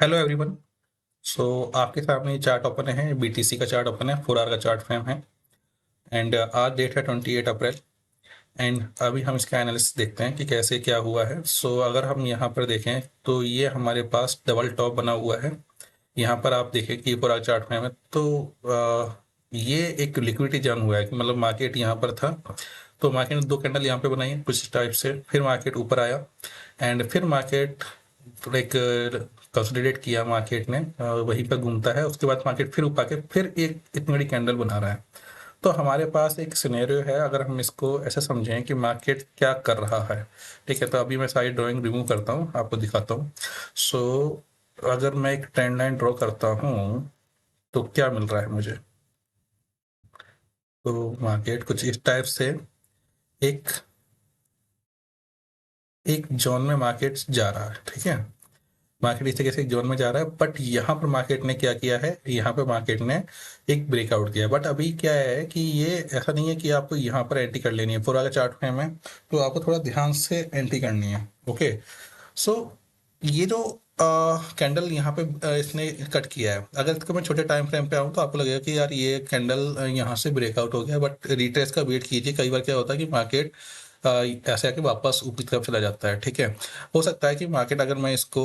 Hello everyone. सो आपके सामने chart open है, बीटीसी का चार्ट ओपन है, 4 आवर का चार्ट फ्रेम है। एंड आज डेट है 28 अप्रैल। एंड अभी हम इसका एनालिसिस देखते हैं कि कैसे क्या हुआ है। सो अगर हम यहाँ पर देखें तो ये हमारे पास डबल टॉप बना हुआ है। यहाँ पर आप देखें कि पूरा चार्ट फ्रेम है तो ये एक लिक्विडिटी जर्न हुआ है कि मतलब मार्केट यहाँ पर था, तो मार्केट ने दो कैंडल यहाँ पे बनाई कुछ टाइप से, फिर मार्केट ऊपर आया एंड फिर मार्केट एक कंसोलिडेट किया मार्केट ने, वहीं पर घूमता है। उसके बाद मार्केट फिर ऊपर आके फिर एक इतनी बड़ी कैंडल बना रहा है। तो हमारे पास एक सिनेरियो है, अगर हम इसको ऐसे समझें कि मार्केट क्या कर रहा है। ठीक है, तो अभी मैं सारी ड्राइंग रिमूव करता हूँ, आपको दिखाता हूँ। सो अगर मैं एक ट्रेंड लाइन ड्रॉ करता हूँ तो क्या मिल रहा है मुझे। तो मार्केट कुछ इस टाइप से एक एक जोन में मार्केट जा रहा है। ठीक है, मार्केट इस तरीके से एक जोन में जा रहा है, बट यहाँ पर मार्केट ने क्या किया है, यहाँ पे मार्केट ने एक ब्रेकआउट किया। बट अभी क्या है कि ये ऐसा नहीं है कि आपको यहाँ पर एंट्री कर लेनी है, पूरा का चार्ट फ्रेम है तो आपको थोड़ा ध्यान से एंट्री करनी है। ओके, सो ये जो कैंडल यहाँ पे इसने कट किया है, अगर इसको मैं छोटे टाइम फ्रेम पे आऊँ तो आपको लगेगा कि यार ये कैंडल यहाँ से ब्रेकआउट हो गया, बट रिट्रेस का वेट कीजिए। कई बार क्या होता है कि मार्केट ऐसे आके वापस ऊपरी तरफ चला जाता है। ठीक है, हो सकता है कि मार्केट, अगर मैं इसको,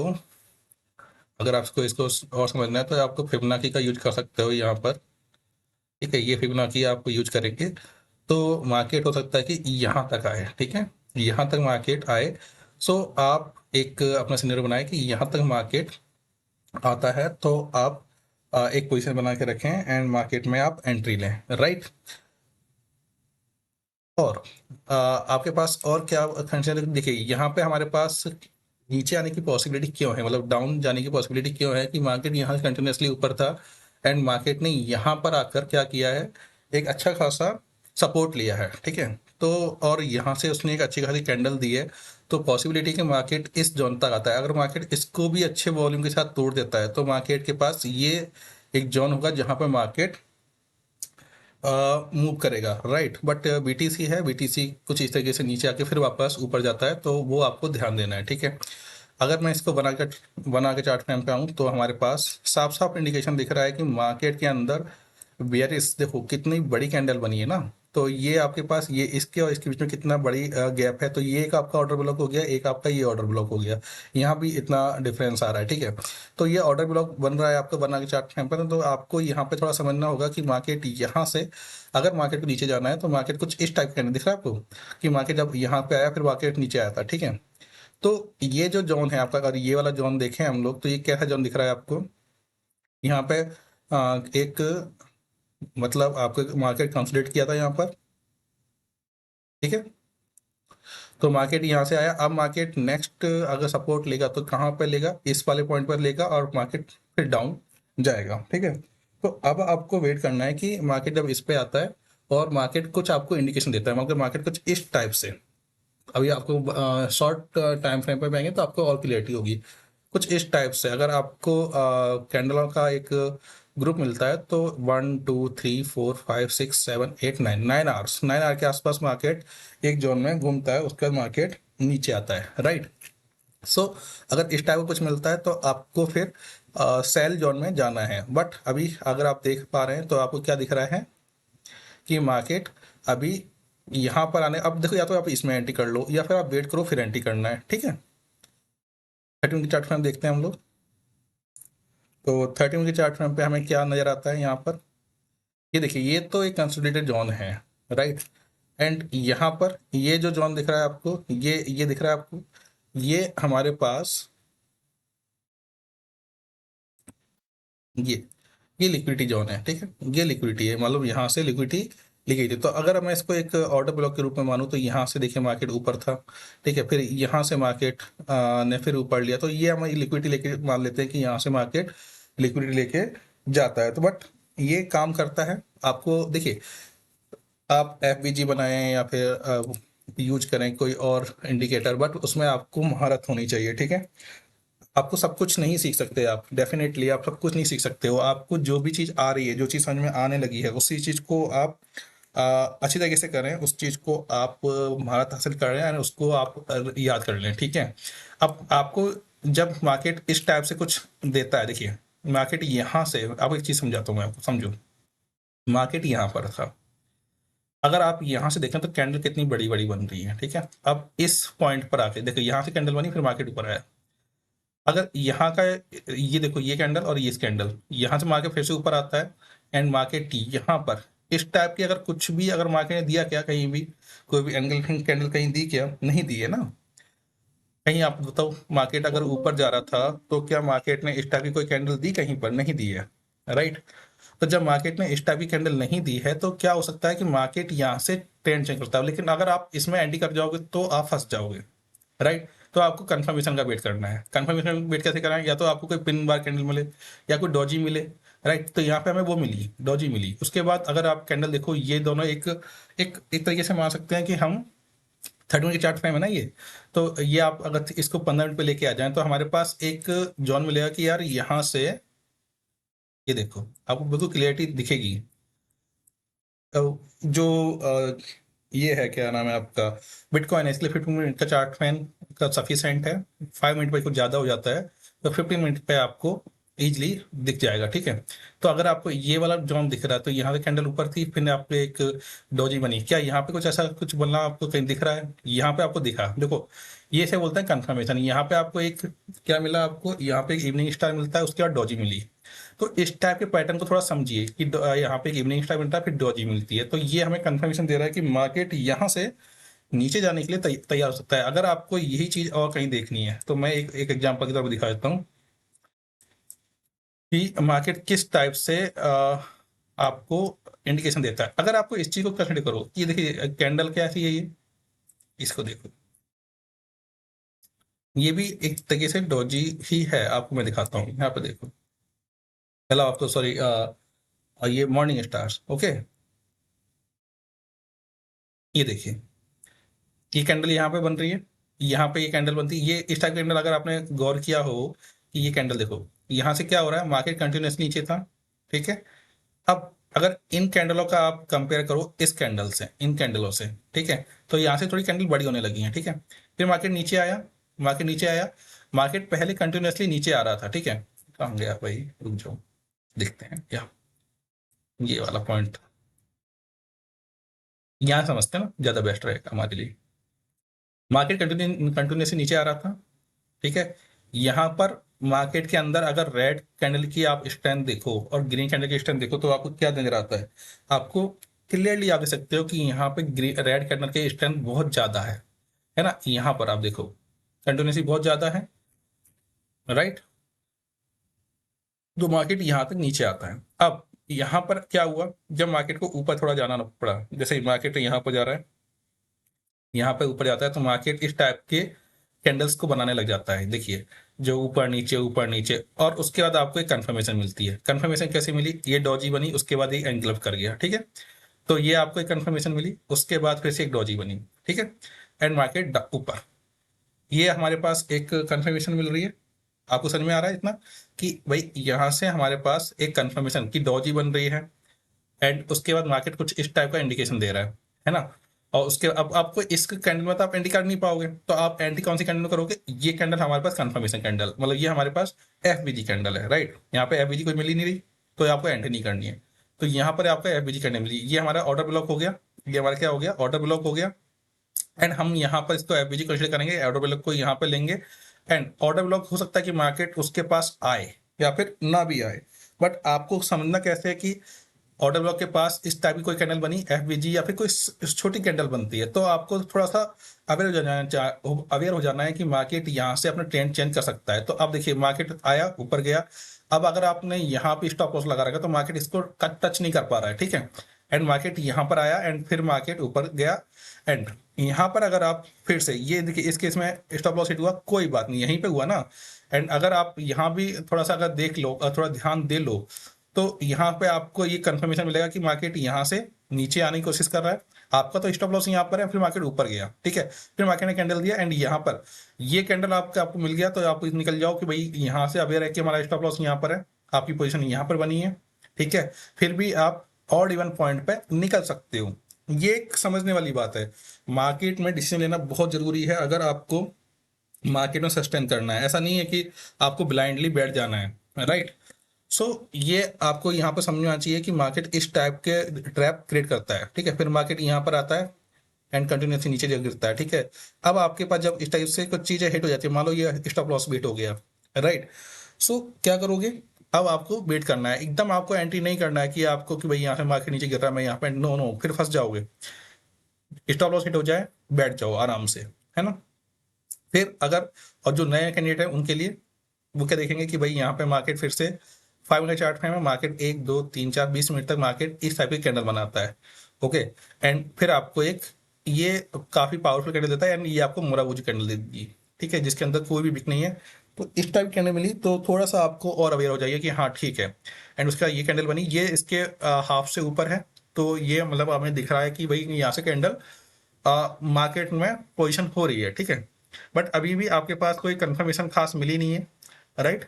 अगर आपको इसको और समझना है तो आपको फिबोनाची का यूज कर सकते हो यहाँ पर। ठीक है, ये फिबोनाची आप यूज करेंगे तो मार्केट हो सकता है कि यहाँ तक आए। ठीक है, यहाँ तक मार्केट आए। सो आप एक अपना सिनेरियो बनाए कि यहाँ तक मार्केट आता है तो आप एक पोजीशन बना के रखें एंड मार्केट में आप एंट्री लें। राइट, और आपके पास और क्या कंडीशन, देखिए यहाँ पे हमारे पास नीचे आने की पॉसिबिलिटी क्यों है, मतलब डाउन जाने की पॉसिबिलिटी क्यों है कि मार्केट यहाँ कंटिन्यूसली ऊपर था एंड मार्केट ने यहाँ पर आकर क्या किया है, एक अच्छा खासा सपोर्ट लिया है। ठीक है, तो और यहाँ से उसने एक अच्छी खासी कैंडल दी है, तो पॉसिबिलिटी कि मार्केट इस जोन तक आता है। अगर मार्केट इसको भी अच्छे वॉल्यूम के साथ तोड़ देता है तो मार्केट के पास ये एक जोन होगा जहाँ पर मार्केट मूव करेगा। राइट, बट बीटीसी है, बीटीसी कुछ इस तरीके से नीचे आके फिर वापस ऊपर जाता है, तो वो आपको ध्यान देना है। ठीक है, अगर मैं इसको बना के चार्ट फ्रेम पे आऊँ तो हमारे पास साफ साफ इंडिकेशन दिख रहा है कि मार्केट के अंदर बेयरिश, देखो कितनी बड़ी कैंडल बनी है ना। तो ये आपके पास ये इसके और इसके बीच में कितना बड़ी गैप है, तो ये एक आपका ऑर्डर ब्लॉक हो गया, एक आपका ये ऑर्डर ब्लॉक हो गया, यहाँ भी इतना डिफरेंस आ रहा है। ठीक है, तो ये ऑर्डर ब्लॉक बन रहा है आपका बना के चार्ट फ्रेम पर, तो आपको यहाँ पे थोड़ा समझना होगा कि मार्केट यहाँ से, अगर मार्केट को नीचे जाना है तो मार्केट कुछ इस टाइप का दिख रहा है आपको कि मार्केट जब यहाँ पे आया फिर मार्केट नीचे आया था। ठीक है, तो ये जो जोन है आपका, अगर ये वाला जोन देखें हम लोग तो ये कैसा जोन दिख रहा है आपको, यहाँ पे एक, मतलब आपको मार्केट कंसोलिडेट किया था यहाँ पर। ठीक है, तो मार्केट यहाँ से आया, अब मार्केट नेक्स्ट अगर सपोर्ट लेगा तो कहाँ पर लेगा, इस वाले पॉइंट पर लेगा और मार्केट फिर डाउन जाएगा। ठीक है, तो अब आपको वेट करना है कि मार्केट जब इस पे आता है और मार्केट कुछ आपको इंडिकेशन देता है, मतलब मार्केट कुछ इस टाइप से, अभी आपको शॉर्ट टाइम फ्रेम पर आएंगे तो आपको और क्लियरिटी होगी। कुछ इस टाइप से अगर आपको कैंडलों का एक ग्रुप मिलता है तो 1 2 3 4 5 6 7 8 9 9 आवर्स, 9 आवर के आसपास मार्केट एक जोन में घूमता है, उसके बाद मार्केट नीचे आता है। राइट, सो अगर इस टाइप का कुछ मिलता है तो आपको फिर सेल जोन में जाना है। बट अभी अगर आप देख पा रहे हैं तो आपको क्या दिख रहा है कि मार्केट अभी यहाँ पर आने, अब देखो या तो आप इसमें एंट्री कर लो या फिर आप वेट करो फिर एंट्री करना है। ठीक है, 30 मिनट चार्ट फ्रेम देखते हैं हम लोग। तो 30 मिनट के चार्ट फ्रेम पे हमें क्या नजर आता है यहाँ पर, ये देखिए ये तो एक कंसोलिडेटेड जोन है। राइट, एंड यहाँ पर ये जो जोन दिख रहा है आपको, ये दिख रहा है आपको, ये हमारे पास ये ये लिक्विडिटी जोन है। ठीक है, ये लिक्विडिटी है, मतलब यहाँ से लिक्विडिटी ली गई थी। तो अगर मैं इसको एक ऑर्डर ब्लॉक के रूप में मानूं तो यहाँ से देखिए मार्केट ऊपर था। ठीक है, फिर यहाँ से मार्केट ने फिर ऊपर लिया, तो ये हम लिक्विडिटी लेके मान लेते हैं कि यहाँ से मार्केट लिक्विडिटी लेके जाता है। तो बट ये काम करता है, आपको देखिए, आप एफवीजी बनाएं या फिर यूज करें कोई और इंडिकेटर, बट उसमें आपको महारत होनी चाहिए। ठीक है, आपको सब कुछ नहीं सीख सकते, आप डेफिनेटली आप सब कुछ नहीं सीख सकते हो। आपको जो भी चीज़ आ रही है, जो चीज़ समझ में आने लगी है, उसी चीज़ को आप अच्छी तरीके से करें, उस चीज़ को आप महारत हासिल कर रहे हैं और उसको आप याद कर लें। ठीक है, अब आपको जब मार्केट इस टाइप से कुछ देता है, देखिए मार्केट यहाँ से, अब एक चीज समझाता हूँ मैं आपको, समझो। मार्केट यहाँ पर था, अगर आप यहाँ से देखें तो कैंडल कितनी बड़ी बड़ी बन रही है, ठीक है। अब इस पॉइंट पर आके देखो, यहाँ से कैंडल बनी, फिर मार्केट ऊपर आया। अगर यहाँ का ये देखो, ये कैंडल और ये कैंडल, यहाँ से मार्केट फिर से ऊपर आता है एंड मार्केट यहाँ पर इस टाइप की अगर कुछ भी अगर मार्केट ने दिया क्या, कहीं भी कोई भी एंगल कैंडल कहीं दी क्या, नहीं दी है ना। कहीं आप बताओ, मार्केट अगर ऊपर जा रहा था तो क्या मार्केट ने इस टाइप की कोई कैंडल दी, कहीं पर नहीं दी है, राइट। तो जब मार्केट ने इस टाइप की कैंडल नहीं दी है तो क्या हो सकता है कि मार्केट यहाँ से ट्रेंड चेंज करता है, लेकिन अगर आप इसमें एंटी कर जाओगे तो आप फंस जाओगे, राइट। तो आपको कंफर्मेशन का वेट करना है। कंफर्मेशन वेट कैसे करना है, या तो आपको कोई पिन बार कैंडल मिले या कोई डॉजी मिले, राइट। तो यहाँ पे हमें वो मिली, डॉजी मिली। उसके बाद अगर आप कैंडल देखो, ये दोनों एक एक एक तरीके से मान सकते हैं कि हम 30 मिनट की चार्ट फ्रेम है ना ये, तो ये आप अगर इसको 15 मिनट पे लेके आ जाएं तो हमारे पास एक जोन मिलेगा कि यार यहाँ से, ये देखो आपको बिल्कुल क्लियरिटी दिखेगी। जो ये है, क्या नाम है आपका, बिटकॉइन है, इसलिए 15 मिनट का चार्ट फ्रेम का सफिशिएंट है। 5 मिनट पे कुछ ज़्यादा हो जाता है तो 15 मिनट पे आपको इजीली दिख जाएगा, ठीक है। तो अगर आपको ये वाला जोन दिख रहा है तो यहाँ पे कैंडल ऊपर थी, फिर आपको एक डोजी बनी, क्या यहाँ पे कुछ ऐसा कुछ बनना आपको कहीं दिख रहा है, यहाँ पे आपको दिखा, देखो ये से बोलते हैं कंफर्मेशन। यहाँ पे आपको एक क्या मिला, आपको यहाँ पे एक इवनिंग स्टार मिलता है, उसके बाद डोजी मिली। तो इस टाइप के पैटर्न को थोड़ा समझिए कि यहाँ पे एक इवनिंग स्टार मिलता है, फिर डोजी मिलती है, तो ये हमें कंफर्मेशन दे रहा है कि मार्केट यहाँ से नीचे जाने के लिए तैयार हो सकता है। अगर आपको यही चीज और कहीं देखनी है तो मैं एक एग्जांपल की तरफ दिखा देता हूँ कि मार्केट किस टाइप से आपको इंडिकेशन देता है। अगर आपको इस चीज को कंसिडर करो, ये देखिए कैंडल कैसी है, ये इसको देखो, ये भी एक तरीके से डॉजी ही है। आपको मैं दिखाता हूँ, यहाँ पे देखो, पहला आपको सॉरी, ये मॉर्निंग स्टार्स, ओके। ये देखिए, ये कैंडल यहाँ पे बन रही है, यहाँ पे ये कैंडल बनती है, ये इस टाइप कैंडल अगर आपने गौर किया हो कि ये कैंडल देखो, यहाँ से क्या हो रहा है, मार्केट कंटिन्यूसली नीचे था, ठीक है। अब अगर इन कैंडलों का आप कंपेयर करो इस कैंडल से, इन कैंडलों से, ठीक है, तो यहाँ से थोड़ी कैंडल बड़ी होने लगी है, ठीक है। फिर मार्केट नीचे आया, मार्केट नीचे आया, मार्केट पहले कंटिन्यूसली नीचे आ रहा था, ठीक है। कहाँ गया भाई, रुक जाओ, देखते हैं क्या, ये वाला पॉइंट यहाँ समझते हैं ना, ज्यादा बेस्ट रहेगा हमारे लिए। मार्केट कंटिन्यूसली नीचे आ रहा था, ठीक है। यहाँ पर मार्केट के अंदर अगर रेड कैंडल की आप स्ट्रेंथ देखो और ग्रीन कैंडल की स्ट्रेंथ देखो तो आपको क्या नजर आता है, आपको क्लियरली आप देख सकते हो कि यहाँ पे रेड कैंडल की स्ट्रेंथ बहुत ज्यादा है ना। यहाँ पर आप देखो कंटिन्यूसली बहुत ज्यादा है, राइट। तो मार्केट यहाँ तक नीचे आता है। अब यहाँ पर क्या हुआ, जब मार्केट को ऊपर थोड़ा जाना पड़ा, जैसे मार्केट यहाँ पर जा रहा है, यहाँ पे ऊपर जाता है तो मार्केट इस टाइप के कैंडल्स को बनाने लग जाता है, देखिए जो ऊपर नीचे, और उसके बाद आपको एक कंफर्मेशन मिलती है। कंफर्मेशन कैसे मिली, ये डॉजी बनी, उसके बाद ये एनगल्फ कर गया, ठीक है। तो ये आपको एक कंफर्मेशन मिली, उसके बाद फिर से एक डॉजी बनी, ठीक है, एंड मार्केट ऊपर। ये हमारे पास एक कंफर्मेशन मिल रही है। आपको समझ में आ रहा है इतना कि भाई यहाँ से हमारे पास एक कंफर्मेशन की डॉजी बन रही है एंड उसके बाद मार्केट कुछ इस टाइप का इंडिकेशन दे रहा है ना। और उसके अब आपको इस कैंडल में तो आप एंटी कर नहीं पाओगे, तो आप एंटी कौन सी कैंडल में करोगे, ये कैंडल हमारे पास कंफर्मेशन कैंडल, मतलब ये हमारे पास एफबीजी कैंडल है, राइट। यहाँ पे एफबीजी कोई मिल ही नहीं रही तो आपको एंटी नहीं करनी है, तो यहाँ पर आपको एफबीजी कैंडल मिली, ये हमारा ऑर्डर ब्लॉक हो गया, ये हमारा क्या हो गया, ऑर्डर ब्लॉक हो गया। एंड हम यहाँ पर इसको एफबीजी कंसिडर करेंगे, ऑर्डर ब्लॉक को यहाँ पे लेंगे। एंड ऑर्डर ब्लॉक हो सकता है कि मार्केट उसके पास आए या फिर ना भी आए, बट आपको समझना कैसे है कि ऑर्डर ब्लॉक के पास इस टाइप की कोई कैंडल बनी एफबीजी या फिर कोई छोटी कैंडल बनती है, तो आपको थोड़ा सा अवेयर हो जाना है कि मार्केट यहाँ से अपना ट्रेंड चेंज कर सकता है। तो अब देखिए मार्केट आया, ऊपर गया, अब अगर आपने यहाँ पे स्टॉप लॉस लगा रखा तो मार्केट इसको टच नहीं कर पा रहा है, ठीक है। एंड मार्केट यहाँ पर आया एंड फिर मार्केट ऊपर गया एंड यहाँ पर अगर आप फिर से ये देखिए, इस केस में स्टॉप लॉस हिट हुआ, कोई बात नहीं, यहीं पे हुआ ना। एंड अगर आप यहाँ भी थोड़ा सा अगर देख लो, थोड़ा ध्यान दे लो, तो यहाँ पे आपको ये कंफर्मेशन मिलेगा कि मार्केट यहाँ से नीचे आने की कोशिश कर रहा है। आपका तो स्टॉप लॉस यहाँ पर है, फिर मार्केट ऊपर गया, ठीक है। फिर मार्केट ने कैंडल दिया एंड यहाँ पर ये कैंडल आपको मिल गया, तो आप निकल जाओ कि भाई यहाँ से अवेयर है कि हमारा स्टॉप लॉस यहाँ पर है, आपकी पोजीशन यहाँ पर बनी है, ठीक है। फिर भी आप ऑड इवन पॉइंट पे निकल सकते हो। ये एक समझने वाली बात है, मार्केट में डिसीजन लेना बहुत जरूरी है। अगर आपको मार्केट में सस्टेन करना है, ऐसा नहीं है कि आपको ब्लाइंडली बैठ जाना है, राइट। सो ये आपको यहाँ पर समझना चाहिए कि मार्केट इस टाइप के ट्रैप क्रिएट करता है, ठीक है। फिर मार्केट यहाँ पर आता है एंड कंटिन्यूसली नीचे गिरता है, ठीक है। अब आपके पास जब इस टाइप से कुछ चीज़ें हिट हो जाती है, मान लो ये स्टॉप लॉस भी हिट हो गया, राइट। सो क्या करोगे, अब आपको वेट करना है, एकदम आपको एंट्री नहीं करना है कि आपको कि भाई यहाँ से मार्केट नीचे गिर रहा है मैं यहाँ पे, नो नो, फिर फंस जाओगे। स्टॉप लॉस हिट हो जाए, बैठ जाओ आराम से, है ना। फिर अगर, और जो नए कैंडिडेट है उनके लिए वो क्या देखेंगे कि भाई यहाँ पे मार्केट फिर से 5 मिनट चार्ट फ्रेम में मार्केट 1 2 3 4 20 मिनट तक मार्केट इस टाइप की कैंडल बनाता है, ओके। एंड फिर आपको एक ये काफी पावरफुल कैंडल देता है एंड ये आपको मोराबूजी कैंडल दे दी, ठीक है, जिसके अंदर कोई भी बिक नहीं है। तो इस टाइप की कैंडल मिली तो थोड़ा सा आपको और अवेयर हो जाइए कि हाँ ठीक है। एंड उसका ये कैंडल बनी, ये इसके हाफ से ऊपर है, तो ये मतलब हमें दिख रहा है कि भाई यहाँ से कैंडल मार्केट में पोजीशन हो रही है, ठीक है। बट अभी भी आपके पास कोई कंफर्मेशन खास मिली नहीं है, राइट।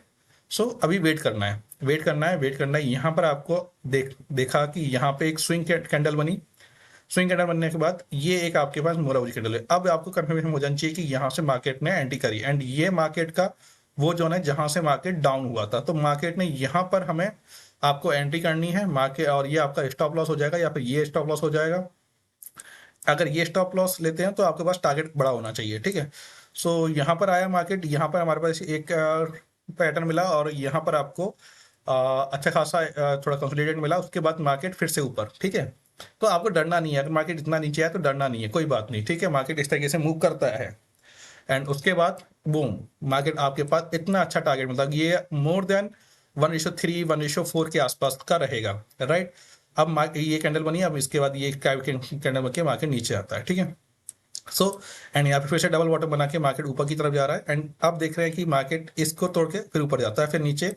सो अभी वेट करना है, वेट करना है, वेट करना है। यहाँ पर आपको देखा कि यहाँ पे एक स्विंग कैंडल बनी, स्विंग कैंडल बनने के बाद ये एक आपके पास मोराबूजी कैंडल है। अब आपको कंफर्मेशन हो जानी चाहिए कि यहाँ से मार्केट ने एंट्री करी एंड ये मार्केट का वो जोन है जहाँ से मार्केट डाउन हुआ था, तो मार्केट ने यहाँ पर हमें आपको एंट्री करनी है मार्केट, और ये आपका स्टॉप लॉस हो जाएगा या फिर ये स्टॉप लॉस हो जाएगा। अगर ये स्टॉप लॉस लेते हैं तो आपके पास टारगेट बड़ा होना चाहिए, ठीक है। सो यहाँ पर आया मार्केट, यहाँ पर हमारे पास एक पैटर्न मिला और यहाँ पर आपको अच्छा खासा थोड़ा कंसोलिडेट मिला, उसके बाद मार्केट फिर से ऊपर, ठीक है। तो आपको डरना नहीं है, अगर मार्केट इतना नीचे आया तो डरना नहीं है, कोई बात नहीं, ठीक है। मार्केट इस तरीके से मूव करता है एंड उसके बाद बूम, मार्केट आपके पास इतना अच्छा टारगेट मिलता है, ये मोर देन 1:3 1:4 के आसपास का रहेगा, राइट। अब ये कैंडल बनी, अब इसके बाद ये कैंडल बन के मार्केट नीचे आता है, ठीक है। सो एंड यहाँ पे फिर से डबल बॉटम बना के मार्केट ऊपर की तरफ जा रहा है एंड आप देख रहे हैं कि मार्केट इसको तोड़ के फिर ऊपर जाता है, फिर नीचे।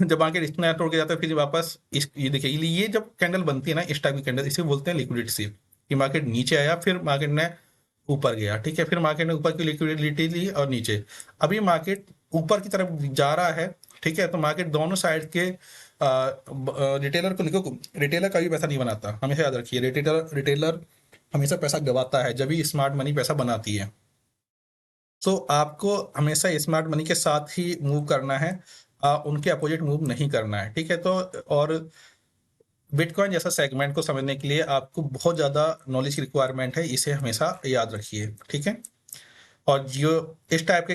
जब मार्केट इतना तोड़ के जाता है फिर वापस इस, ये देखिए ये जब कैंडल बनती है ना इस टाइप की कैंडल, इसे बोलते हैं लिक्विडिटी सी, कि मार्केट नीचे आया फिर मार्केट ने ऊपर गया, ठीक है। फिर मार्केट ने ऊपर की लिक्विडिटी ली और नीचे, अभी मार्केट ऊपर की तरफ जा रहा है, ठीक है। तो मार्केट दोनों साइड के रिटेलर को लिखो, रिटेलर कभी पैसा नहीं बनाता, हमेशा याद रखिए, रिटेलर रिटेलर हमेशा पैसा गवाता है, जब भी स्मार्ट मनी पैसा बनाती है। तो आपको हमेशा स्मार्ट मनी के साथ ही मूव करना है, उनके अपोजिट मूव नहीं करना है, ठीक है। तो और बिटकॉइन जैसा सेगमेंट को समझने के लिए आपको बहुत ज़्यादा नॉलेज की रिक्वायरमेंट है, इसे हमेशा याद रखिए, ठीक है। और जो इस टाइप के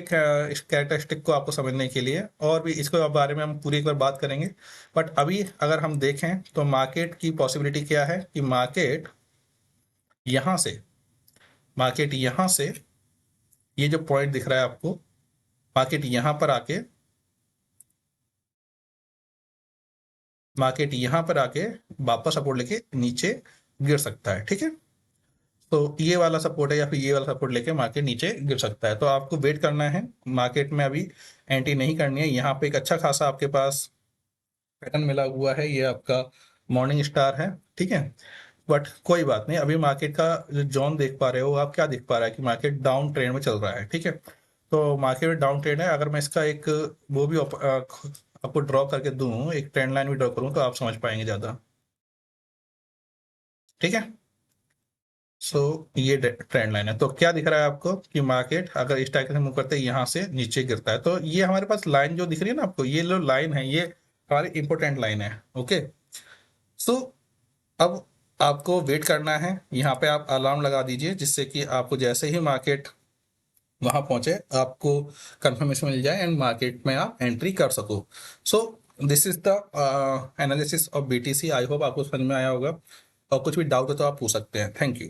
इस कैरेक्टरिस्टिक को आपको समझने के लिए और भी इसके बारे में हम पूरी एक बार बात करेंगे। बट अभी अगर हम देखें तो मार्केट की पॉसिबिलिटी क्या है कि यहाँ से मार्केट यहाँ से ये जो पॉइंट दिख रहा है आपको, मार्केट यहाँ पर आके वापस सपोर्ट लेके नीचे गिर सकता है, ठीक है। तो ये वाला सपोर्ट है या फिर ये वाला सपोर्ट लेके मार्केट नीचे गिर सकता है, तो आपको वेट करना है, मार्केट में अभी एंट्री नहीं करनी है। यहाँ पे एक अच्छा खासा आपके पास पैटर्न मिला हुआ है, ये आपका मॉर्निंग स्टार है, ठीक है। बट कोई बात नहीं, अभी मार्केट का जो जोन देख पा रहे हो आप, क्या दिख पा रहा है कि मार्केट डाउन ट्रेंड में चल रहा है, ठीक है। तो मार्केट में डाउन ट्रेंड है, अगर मैं इसका एक वो भी आपको ड्रॉ करके दूं, एक ट्रेंड लाइन भी ड्रॉ करूं, तो आप समझ पाएंगे ज़्यादा, ठीक है। सो ये ट्रेंड लाइन है, तो क्या दिख रहा है आपको कि मार्केट अगर इस टाइप से मूव करते हैं यहाँ से नीचे गिरता है, तो ये हमारे पास लाइन जो दिख रही है ना आपको, ये जो लाइन है ये हमारी इंपॉर्टेंट लाइन है, ओके। सो अब आपको वेट करना है, यहाँ पे आप अलार्म लगा दीजिए जिससे कि आपको जैसे ही मार्केट वहां पहुंचे आपको कंफर्मेशन मिल जाए एंड मार्केट में आप एंट्री कर सको। So this is the analysis of BTC, I hope आपको समझ में आया होगा, और कुछ भी डाउट हो तो आप पूछ सकते हैं। Thank you.